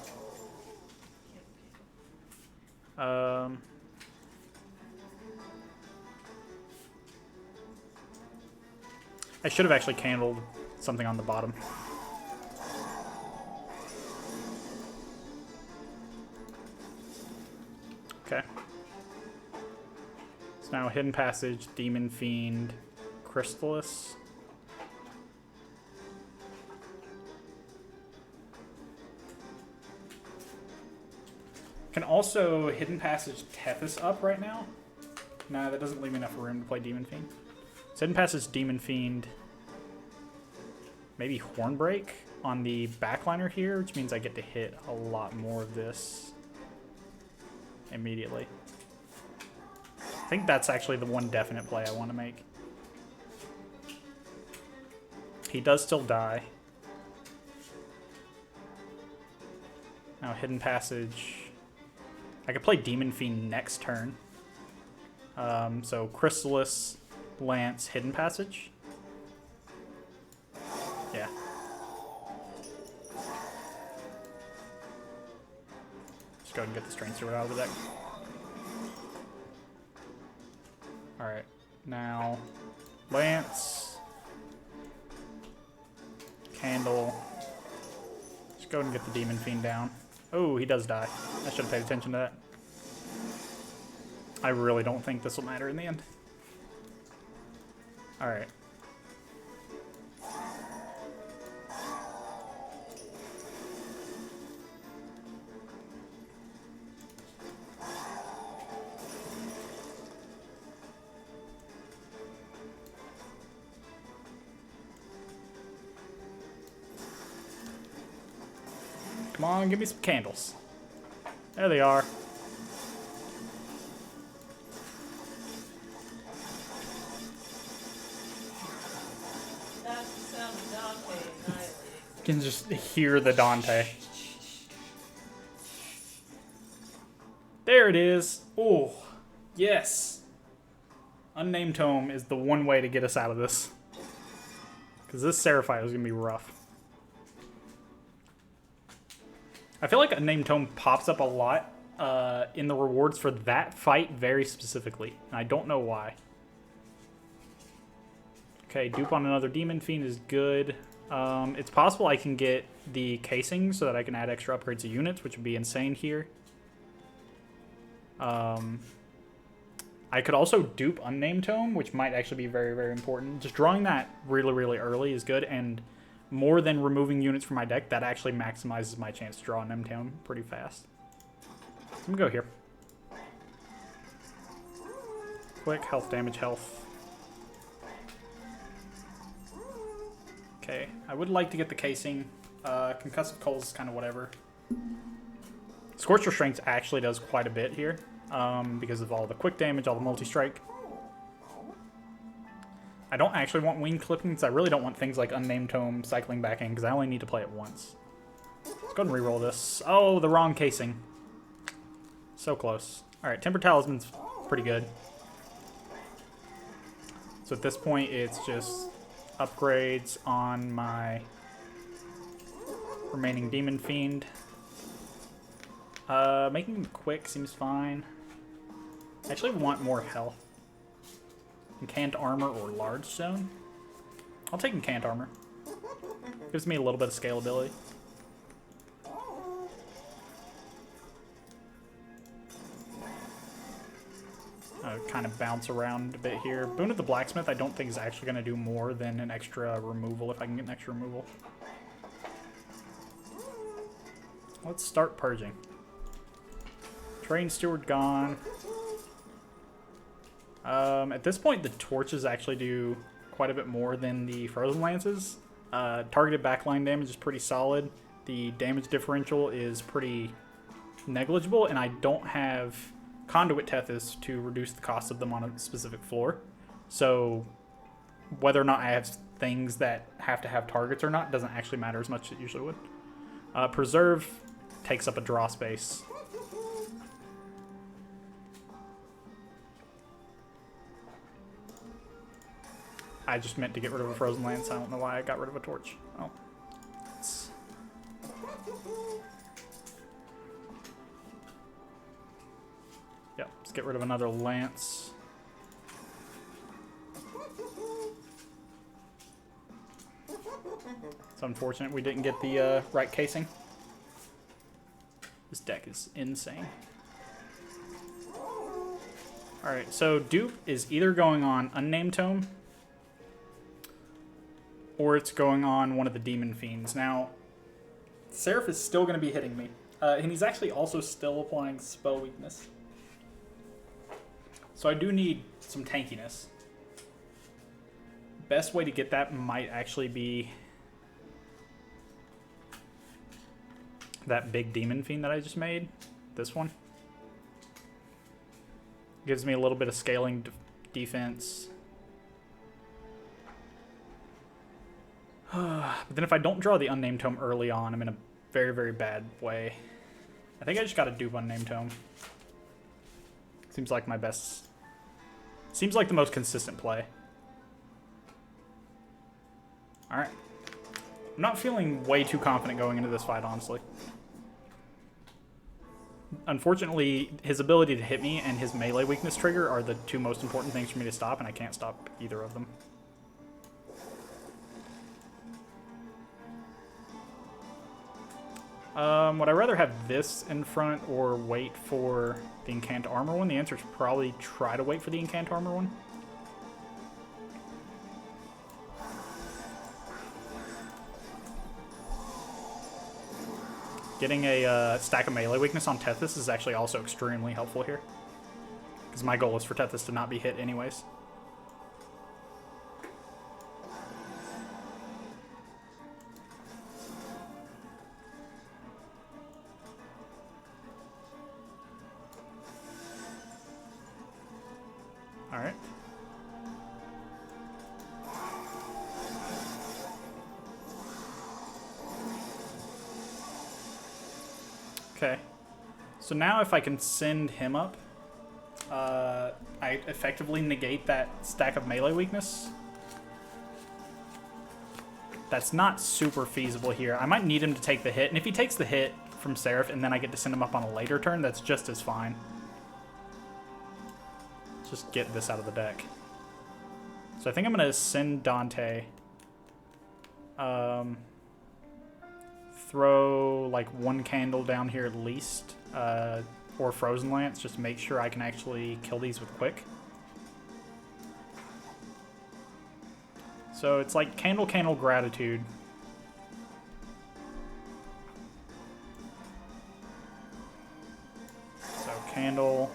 I should have actually candled something on the bottom. Okay. So now Hidden Passage, Demon Fiend, Crystallis. Can also Hidden Passage Tethys up right now. Nah, that doesn't leave me enough room to play Demon Fiend. So Hidden Passage, Demon Fiend. Maybe Hornbreak on the backliner here, which means I get to hit a lot more of this immediately. I think that's actually the one definite play I want to make. He does still die. Now Hidden Passage. I could play Demon Fiend next turn. So Crystallis, Lance, Hidden Passage. Yeah. Just go ahead and get the Strain Steward out of the deck. Alright, now Lance, Candle. Just go ahead and get the Demon Fiend down. Oh, he does die. I should have paid attention to that. I really don't think this will matter in the end. Alright. Come on, give me some candles. There they are. That's the sound of Dante annihilating. You can just hear the Dante. There it is. Oh, yes. Unnamed Tome is the one way to get us out of this. Because this Seraphite is going to be rough. I feel like Unnamed Tome pops up a lot in the rewards for that fight very specifically. And I don't know why. Okay, dupe on another Demon Fiend is good. It's possible I can get the casing so that I can add extra upgrades to units, which would be insane here. I could also dupe Unnamed Tome, which might actually be very, very important. Just drawing that really, really early is good, and more than removing units from my deck, that actually maximizes my chance to draw an M-Tome pretty fast. I'm gonna go here. Quick, health, damage, health. Okay, I would like to get the casing. Concussive Coals is kind of whatever. Scorched Restraints actually does quite a bit here because of all the quick damage, all the multi-strike. I don't actually want Wing Clippings. I really don't want things like Unnamed Tome cycling back in because I only need to play it once. Let's go ahead and reroll this. Oh, the wrong casing. So close. Alright, Temper Talisman's pretty good. So at this point, it's just upgrades on my remaining Demon Fiend. Making them quick seems fine. I actually want more health. Encant Armor or Large Zone. I'll take Encant Armor. Gives me a little bit of scalability. Kind of bounce around a bit here. Boon of the Blacksmith I don't think is actually going to do more than an extra removal if I can get an extra removal. Let's start purging. Train Steward gone. At this point, the torches actually do quite a bit more than the Frozen Lances. Targeted backline damage is pretty solid. The damage differential is pretty negligible, and I don't have Conduit Tethys to reduce the cost of them on a specific floor. So whether or not I have things that have to have targets or not doesn't actually matter as much as it usually would. Preserve takes up a draw space. I just meant to get rid of a Frozen Lance. I don't know why I got rid of a torch. Oh. Yep, let's get rid of another lance. It's unfortunate we didn't get the right casing. This deck is insane. Alright, so dupe is either going on Unnamed Tome or it's going on one of the Demon Fiends. Now, Seraph is still going to be hitting me. And he's actually also still applying spell weakness. So I do need some tankiness. Best way to get that might actually be that big Demon Fiend that I just made. This one. Gives me a little bit of scaling defense. But then if I don't draw the Unnamed Tome early on, I'm in a very, very bad way. I think I just got to dupe Unnamed Tome. Seems like my best... Seems like the most consistent play. Alright. I'm not feeling way too confident going into this fight, honestly. Unfortunately, his ability to hit me and his melee weakness trigger are the two most important things for me to stop, and I can't stop either of them. Would I rather have this in front or wait for the Encant Armor one? The answer is probably try to wait for the Encant Armor one. Getting a stack of melee weakness on Tethys is actually also extremely helpful here. Because my goal is for Tethys to not be hit anyways. Alright. Okay. So now if I can send him up, I effectively negate that stack of melee weakness. That's not super feasible here. I might need him to take the hit, and if he takes the hit from Seraph and then I get to send him up on a later turn, that's just as fine. Let's just get this out of the deck. So I think I'm going to send Dante. Throw like one candle down here at least. Or frozen lance, just to make sure I can actually kill these with quick. So it's like candle, candle, gratitude. So candle.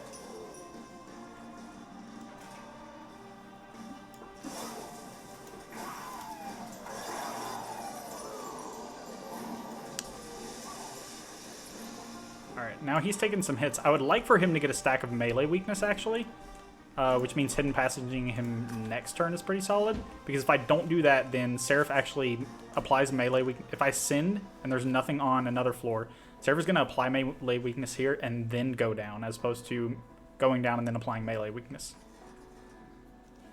Alright, now he's taking some hits. I would like for him to get a stack of melee weakness, actually. Which means hidden passaging him next turn is pretty solid. Because if I don't do that, then Seraph actually applies melee weakness. If I send and there's nothing on another floor, Seraph is going to apply melee weakness here and then go down, as opposed to going down and then applying melee weakness.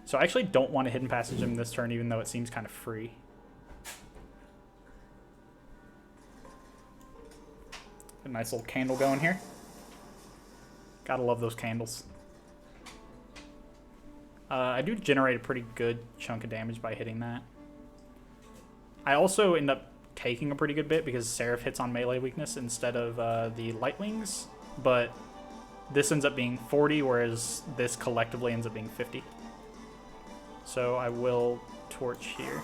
So I actually don't want to hidden passage him this turn, even though it seems kind of free. A nice little candle going here. Gotta love those candles. I do generate a pretty good chunk of damage by hitting that. I also end up taking a pretty good bit because Seraph hits on melee weakness instead of the light wings, but this ends up being 40, whereas this collectively ends up being 50. So I will torch here.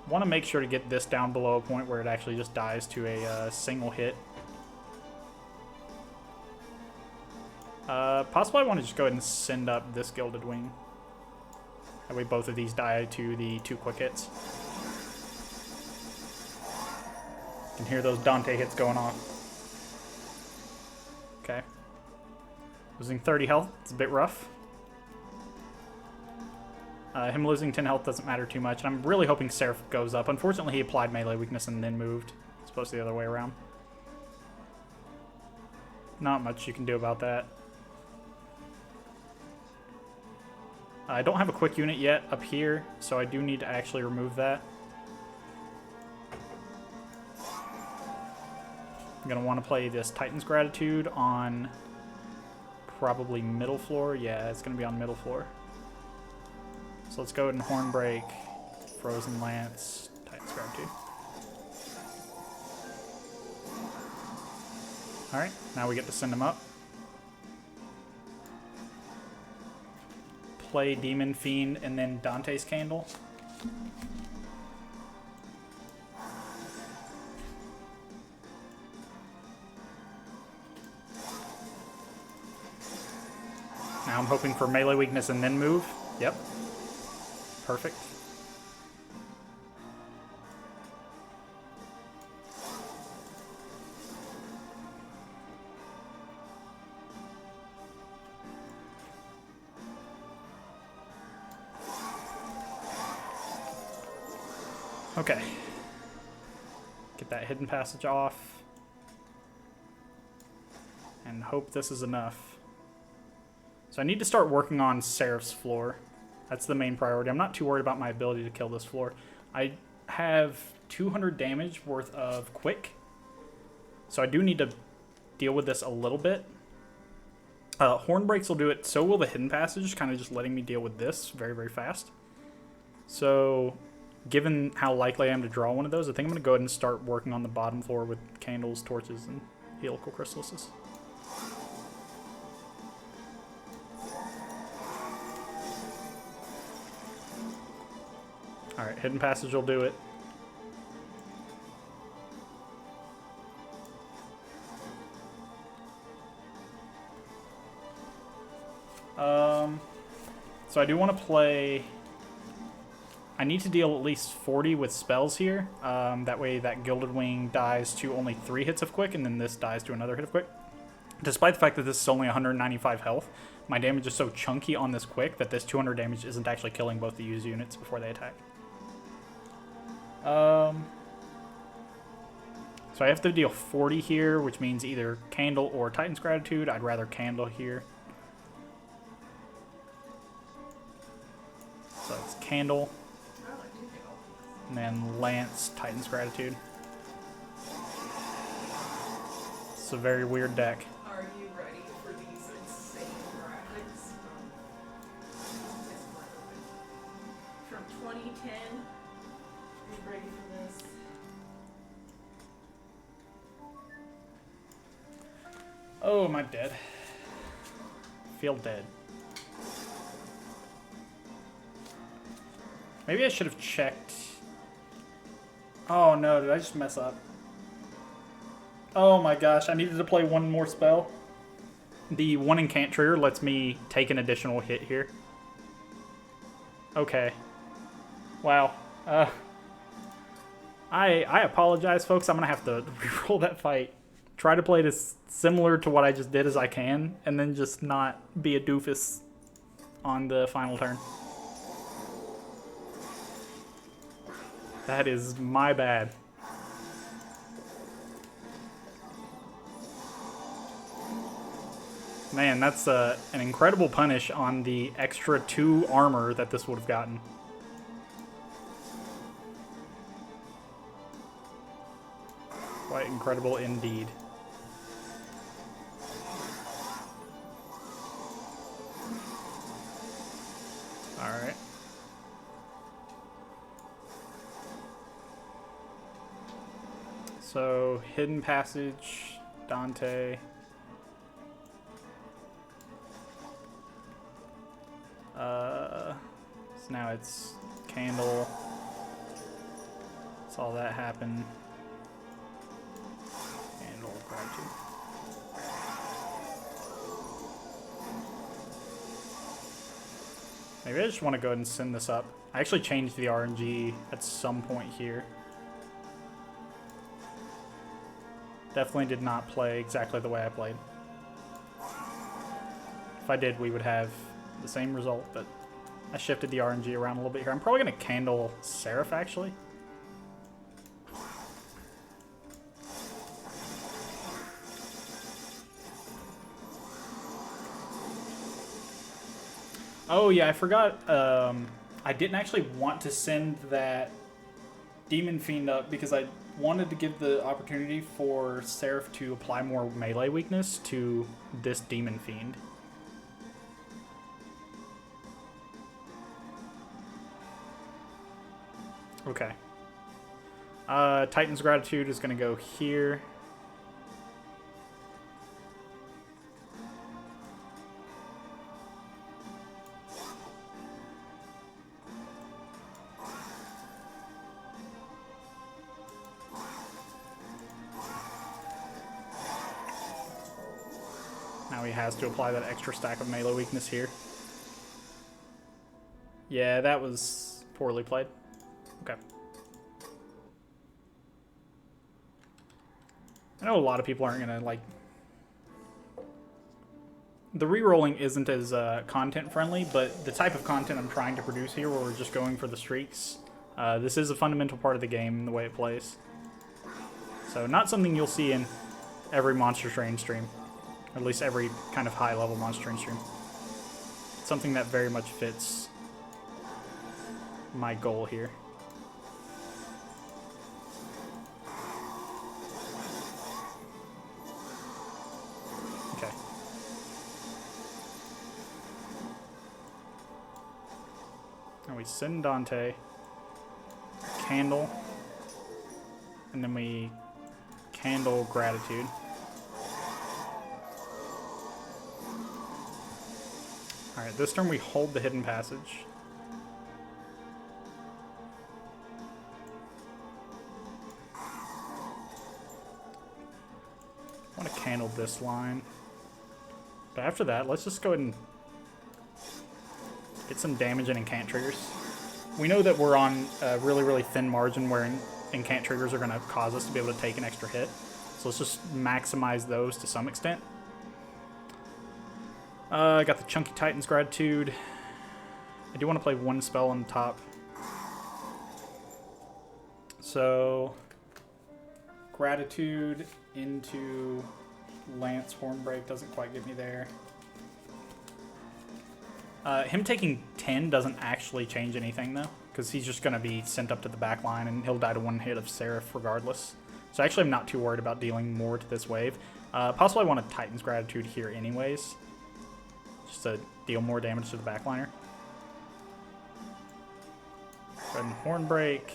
Want to make sure to get this down below a point where it actually just dies to a single hit. Possibly I want to just go ahead and send up this Gilded Wing. That way both of these die to the 2 quick hits. You can hear those Dante hits going off. Okay. Losing 30 health, it's a bit rough. Him losing 10 health doesn't matter too much, and I'm really hoping Seraph goes up. Unfortunately, he applied melee weakness and then moved. It's supposed to be the other way around. Not much you can do about that. I don't have a quick unit yet up here, so I do need to actually remove that. I'm going to want to play this Titan's Gratitude on probably middle floor. Yeah, it's going to be on middle floor. So let's go ahead and Horn Break, Frozen Lance, Titan's Gratitude. Alright, now we get to send him up. Play Demon Fiend and then Dante's Candle. Now I'm hoping for melee weakness and then move. Yep. Perfect. Okay. Get that hidden passage off. And hope this is enough. So I need to start working on Seraph's floor. That's the main priority. I'm not too worried about my ability to kill this floor. I have 200 damage worth of quick. So I do need to deal with this a little bit. Horn Breaks will do it. So will the hidden passage, kind of just letting me deal with this very, very fast. So given how likely I am to draw one of those, I think I'm going to go ahead and start working on the bottom floor with candles, torches, and helical chrysalises. Alright, hidden passage will do it. So I do want to play... I need to deal at least 40 with spells here. That way that Gilded Wing dies to only 3 hits of quick, and then this dies to another hit of quick. Despite the fact that this is only 195 health, my damage is so chunky on this quick that this 200 damage isn't actually killing both the used units before they attack. So I have to deal 40 here, which means either Candle or Titan's Gratitude. I'd rather Candle here. So it's Candle. And then Lance, Titan's Gratitude. It's a very weird deck. Are you ready for these insane cracks? 2010. Be ready for this. Oh, am I dead? Feel dead. Maybe I should have checked. Oh no, did I just mess up? Oh my gosh, I needed to play one more spell. The one incant trigger lets me take an additional hit here. Okay. Wow. I apologize, folks. I'm gonna have to reroll that fight. Try to play it as similar to what I just did as I can, and then just not be a doofus on the final turn. That is my bad. Man, that's an incredible punish on the extra 2 armor that this would have gotten. Quite incredible indeed. Alright. So, Hidden Passage, Dante. So now it's Candle. Saw that happen. Candle, Gratitude. Maybe I just want to go ahead and send this up. I actually changed the RNG at some point here. Definitely did not play exactly the way I played. If I did, we would have the same result, but I shifted the RNG around a little bit here. I'm probably going to Candle Seraph, actually. Oh yeah, I forgot. I didn't actually want to send that Demon Fiend up because I wanted to give the opportunity for Seraph to apply more melee weakness to this Demon Fiend. Okay. Titan's Gratitude is going to go here. Now he has to apply that extra stack of melee weakness here. Yeah, that was poorly played. Okay. I know a lot of people aren't going to, like... The re-rolling isn't as content-friendly, but the type of content I'm trying to produce here, where we're just going for the streaks, this is a fundamental part of the game and the way it plays. So not something you'll see in every Monster Train stream. Or at least every kind of high-level Monster Train stream. It's something that very much fits my goal here. Okay. Now we send Dante, Candle, and then we Candle Gratitude. Alright, this turn we hold the Hidden Passage. I want to Candle this line. But after that, let's just go ahead and get some damage and incant triggers. We know that we're on a really, really thin margin where incant triggers are going to cause us to be able to take an extra hit. So let's just maximize those to some extent. I got the Chunky Titan's Gratitude. I do want to play one spell on the top. So, Gratitude into Lance Hornbreak doesn't quite get me there. Him taking 10 doesn't actually change anything, though, because he's just going to be sent up to the back line, and he'll die to one hit of Seraph regardless. So actually I'm not too worried about dealing more to this wave. Possibly I want a Titan's Gratitude here anyways, just to deal more damage to the backliner. And Horn Break.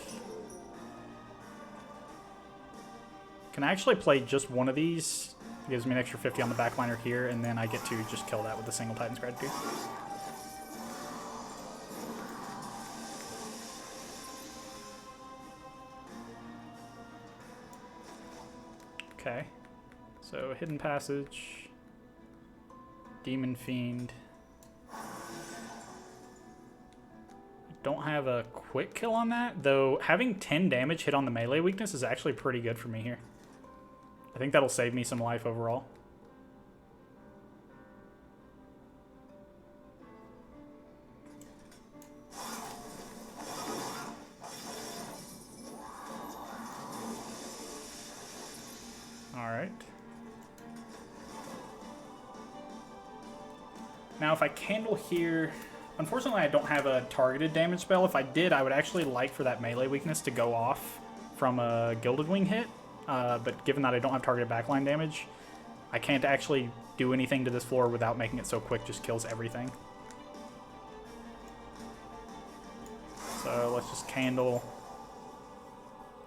Can I actually play just one of these? It gives me an extra 50 on the backliner here, and then I get to just kill that with a single Titan's Gratitude. Okay. So, Hidden Passage. Demon Fiend. Don't have a quick kill on that, though having 10 damage hit on the melee weakness is actually pretty good for me here. I think that'll save me some life overall. Alright. Now if I candle here... Unfortunately, I don't have a targeted damage spell. If I did, I would actually like for that melee weakness to go off from a Gilded Wing hit. But given that I don't have targeted backline damage, I can't actually do anything to this floor without making it so quick just kills everything. So let's just candle.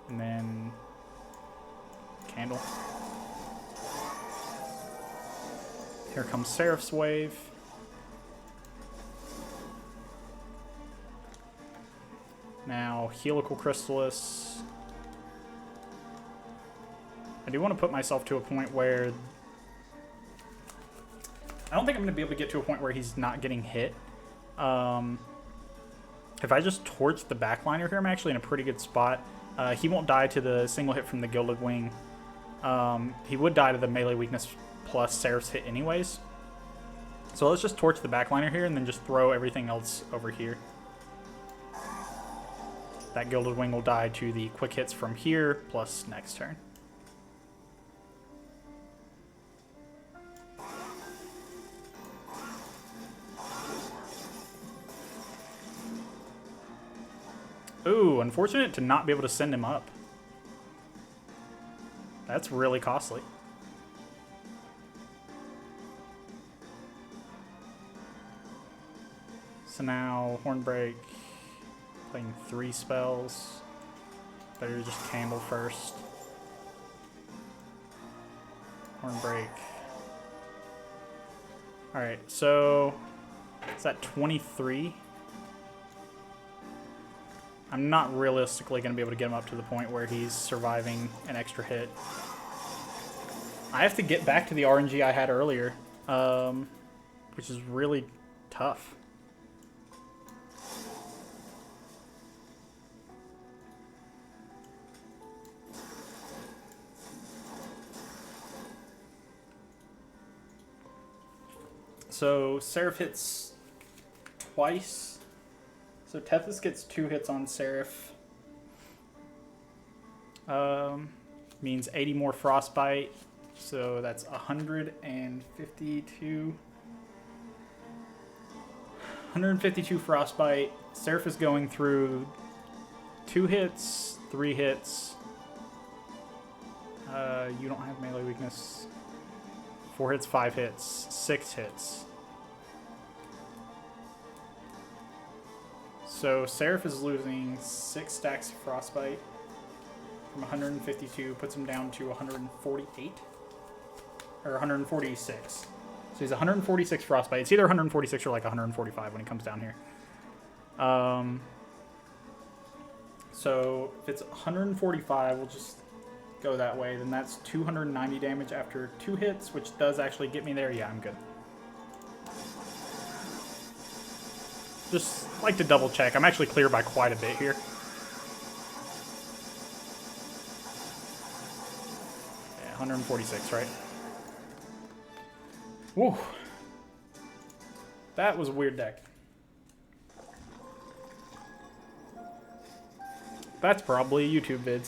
And then candle. Here comes Seraph's Wave. Now, Helical Chrysalis. I do want to put myself to a point where... I don't think I'm going to be able to get to a point where he's not getting hit. If I just torch the backliner here, I'm actually in a pretty good spot. He won't die to the single hit from the Gilded Wing. He would die to the melee weakness plus Seraph's hit anyways. So let's just torch the backliner here and then just throw everything else over here. That Gilded Wing will die to the quick hits from here, plus next turn. Ooh, unfortunate to not be able to send him up. That's really costly. So now, Hornbreak. Playing 3 spells. Better to just candle first. Hornbreak. Alright, so is that 23? I'm not realistically going to be able to get him up to the point where he's surviving an extra hit. I have to get back to the RNG I had earlier, which is really tough. So Seraph hits twice. So Tethys gets 2 hits on Seraph. Means 80 more Frostbite. So that's 152. 152 Frostbite. Seraph is going through 2 hits, 3 hits. You don't have melee weakness. 4 hits, 5 hits, 6 hits. So Seraph is losing 6 stacks of Frostbite from 152, puts him down to 148, or 146. So he's 146 Frostbite. It's either 146 or like 145 when he comes down here. So if it's 145, we'll just go that way. Then that's 290 damage after 2 hits, which does actually get me there. Yeah, I'm good. Just like to double check. I'm actually clear by quite a bit here. Yeah, 146, right? Woo. That was a weird deck. That's probably a YouTube vid.